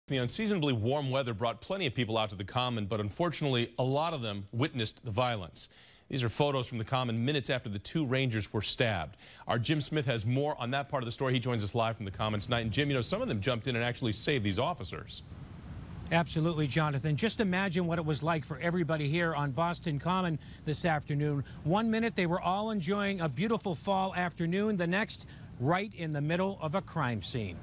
The unseasonably warm weather brought plenty of people out to the Common, but unfortunately, a lot of them witnessed the violence. These are photos from the Common minutes after the two Rangers were stabbed. Our Jim Smith has more on that part of the story. He joins us live from the Common tonight. And Jim, you know, some of them jumped in and actually saved these officers. Absolutely, Jonathan. Just imagine what it was like for everybody here on Boston Common this afternoon. 1 minute, they were all enjoying a beautiful fall afternoon. The next, right in the middle of a crime scene.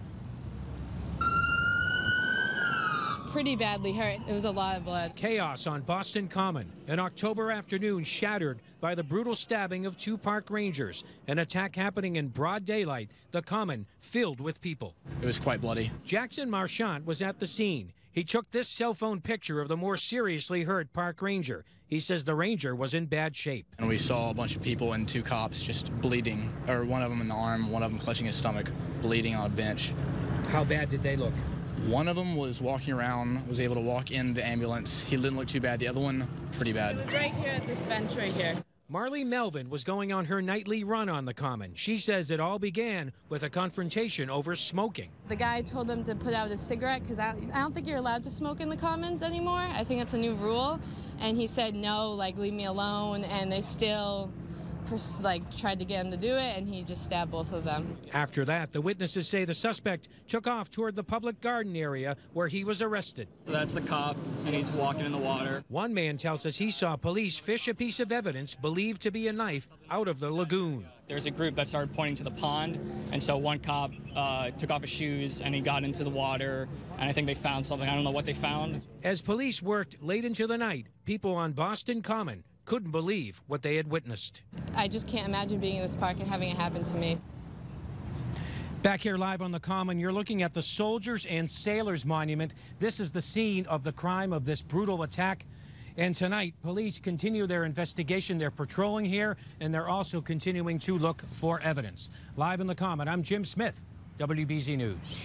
Pretty badly hurt. It was a lot of blood. Chaos on Boston Common. An October afternoon shattered by the brutal stabbing of two park rangers. An attack happening in broad daylight. The Common filled with people. It was quite bloody. Jackson Marchant was at the scene. He took this cell phone picture of the more seriously hurt park ranger. He says the ranger was in bad shape. And we saw a bunch of people and two cops just bleeding, or one of them in the arm, one of them clutching his stomach, bleeding on a bench. How bad did they look? One of them was walking around, was able to walk in the ambulance. He didn't look too bad. The other one, pretty bad. It was right here at this bench right here. Marley Melvin was going on her nightly run on the Common. She says it all began with a confrontation over smoking. The guy told him to put out his cigarette because I don't think you're allowed to smoke in the Commons anymore. I think it's a new rule. And he said, no, like, leave me alone. And they still tried to get him to do it, and he just stabbed both of them. After that, the witnesses say the suspect took off toward the public garden area where he was arrested. That's the cop, and he's walking in the water. One man tells us he saw police fish a piece of evidence believed to be a knife out of the lagoon. There's a group that started pointing to the pond, and so one cop took off his shoes and he got into the water, and I think they found something. I don't know what they found. As police worked late into the night, people on Boston Common couldn't believe what they had witnessed. I just can't imagine being in this park and having it happen to me. Back here live on the Common, you're looking at the Soldiers and Sailors Monument. This is the scene of the crime of this brutal attack. And tonight, police continue their investigation. They're patrolling here, and they're also continuing to look for evidence. Live in the Common, I'm Jim Smith, WBZ News.